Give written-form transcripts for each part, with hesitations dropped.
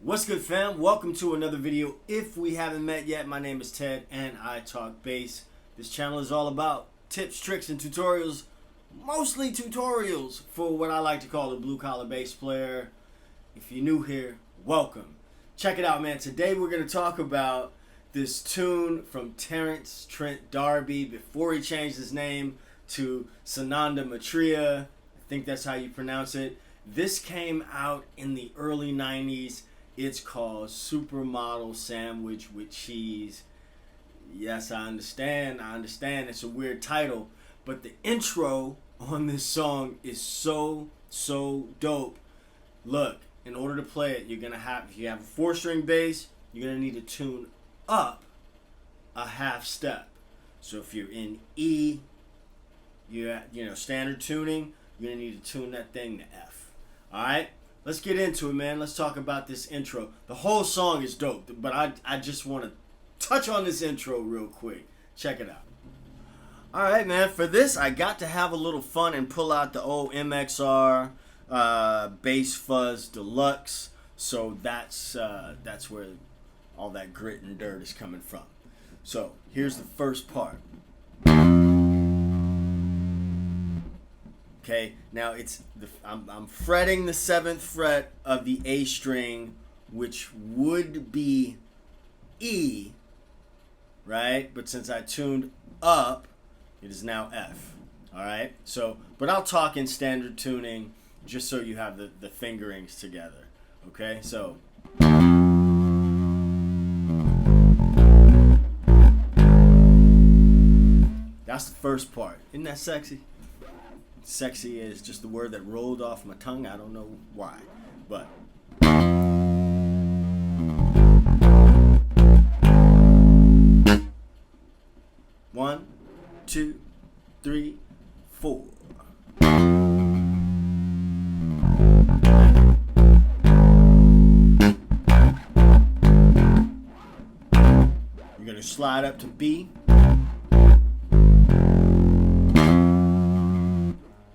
What's good, fam? Welcome to another video. If we haven't met yet, my name is Ted and I talk bass. This channel is all about tips, tricks, and tutorials. Mostly tutorials for what I like to call a blue-collar bass player. If you're new here, welcome. Check it out, man. Today we're going to talk about this tune from Terence Trent Darby before he changed his name to Sananda Matria. I think that's how you pronounce it. This came out in the early 90s. It's called Supermodel Sandwich with Cheese. Yes, I understand. It's a weird title. But the intro on this song is so dope. Look, in order to play it, you're going to have, if you have a 4-string bass, you're going to need to tune up a half step. So if you're in E, you're at, standard tuning, you're going to need to tune that thing to F. All right? Let's get into it, man. Let's talk about this intro. The whole song is dope, but I just want to touch on this intro real quick. Check it out. All right, man. For this, I got to have a little fun and pull out the old MXR Bass Fuzz Deluxe. So that's where all that grit and dirt is coming from. So here's the first part. Okay, now I'm fretting the 7th fret of the A string, which would be E, right? But since I tuned up, it is now F. All right. So, but I'll talk in standard tuning just so you have the fingerings together. Okay. So. That's the first part. Isn't that sexy? Sexy is just the word that rolled off my tongue. I don't know why, but. One, 2, 3, 4. You're gonna slide up to B.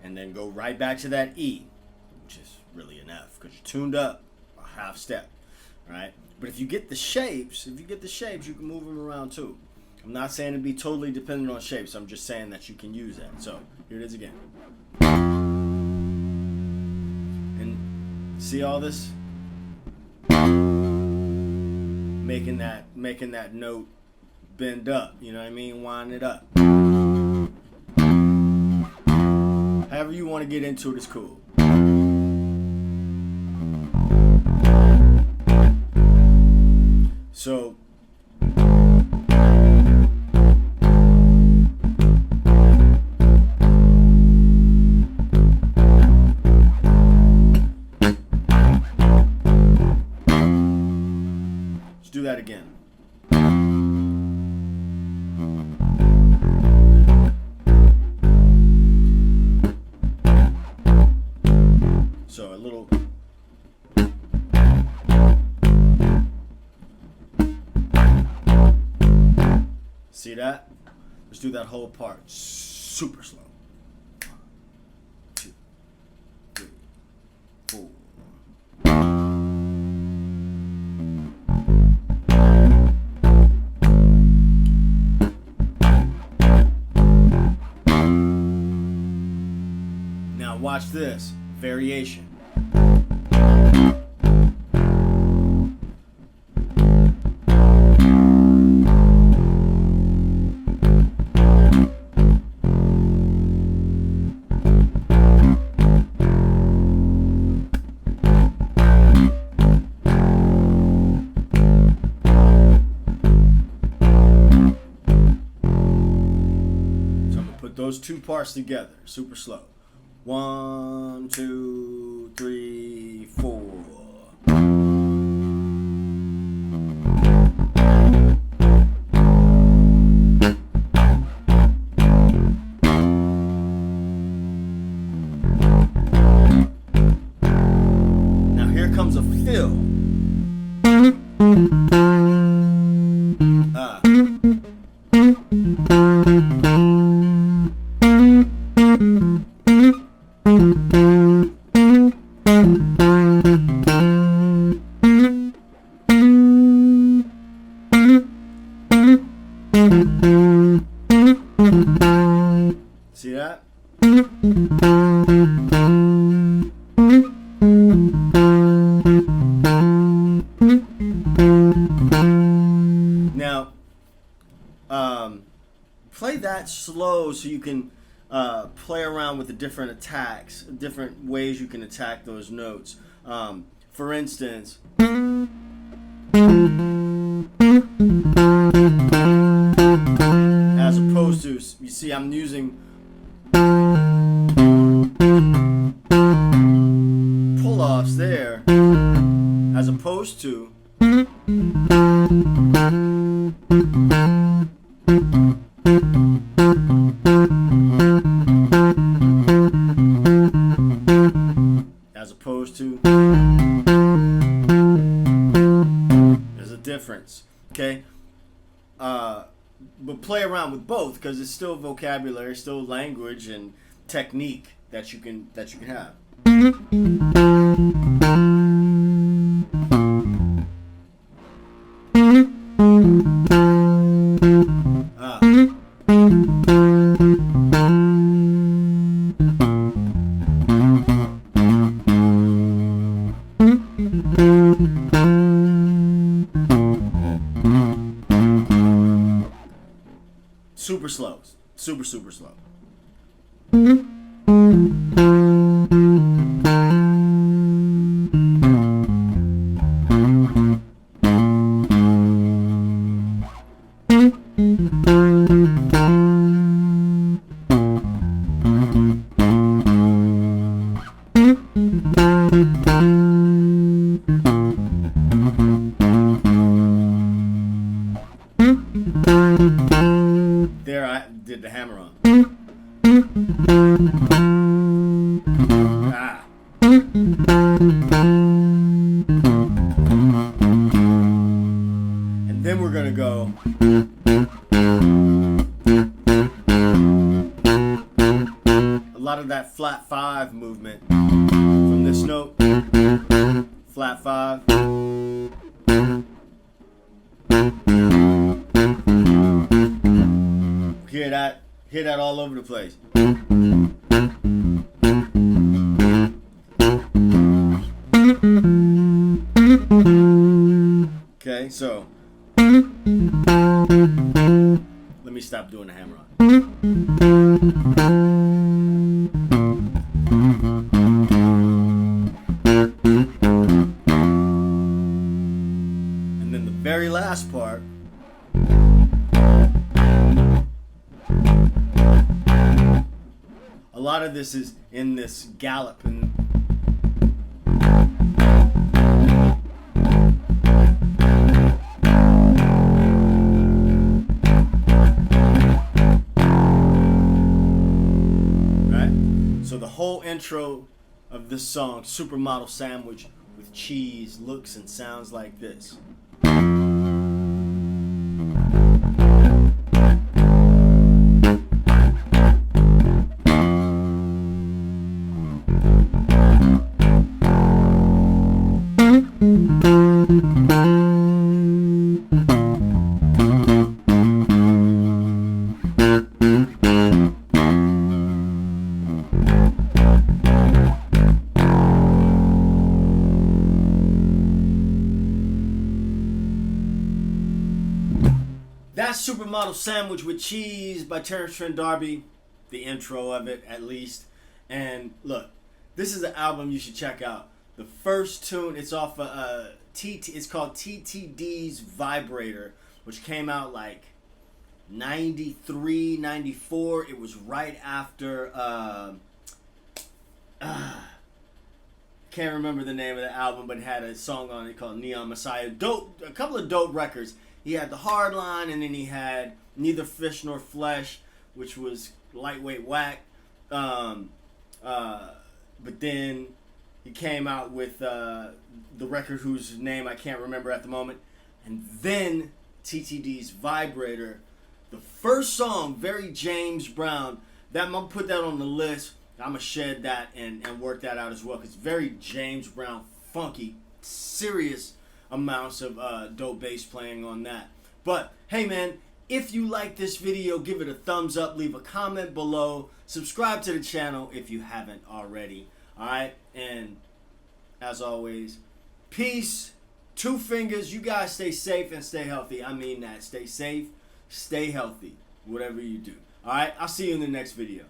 And then go right back to that E, which is really an F because you're tuned up a half step, right? But if you get the shapes, you can move them around too. I'm not saying to be totally dependent on shapes. I'm just saying that you can use that. So here it is again. And see all this? Making that note bend up. You know what I mean? Wind it up. However you want to get into it is cool. So let's do that again. So a little. See that? Let's do that whole part super slow. 1, 2, 3, 4. Now watch this variation. Those two parts together, super slow. 1, 2, 3, 4. Now here comes a fill. Now, play that slow so you can play around with the different attacks, different ways you can attack those notes. For instance, as opposed to, you see, I'm using pull-offs there, as opposed to there's a difference, okay? But play around with both because it's still vocabulary, still language and technique that you can have. Super slow. Super slow. There I did the hammer on. Ah. And then we're gonna go. A lot of that flat 5 movement from this note. Flat 5. Hear that all over the place. Okay, so let me stop doing the hammer on. And then the very last part. A lot of this is in this gallop and right? So the whole intro of this song, Supermodel Sandwich with Cheese, looks and sounds like this. That's Supermodel Sandwich with Cheese by Terence Trent Darby, the intro of it at least. And look, this is an album you should check out. The first tune, it's off of it's called TTD's Vibrator, which came out like 93, 94. It was right after can't remember the name of the album, but it had a song on it called Neon Messiah. Dope, a couple of dope records. He had The Hard Line, and then he had Neither Fish Nor Flesh, which was lightweight whack. But then he came out with the record whose name I can't remember at the moment. And then TTD's Vibrator. The first song, very James Brown. I'm going to put that on the list. I'm going to shed that and work that out as well. Because it's very James Brown, funky, serious amounts of dope bass playing on that. But, hey man, If you like this video, give it a thumbs up, leave a comment below, subscribe to the channel if you haven't already. Alright, and as always, peace, two fingers. You guys stay safe and stay healthy. I mean that. Stay safe, stay healthy, whatever you do. Alright, I'll see you in the next video.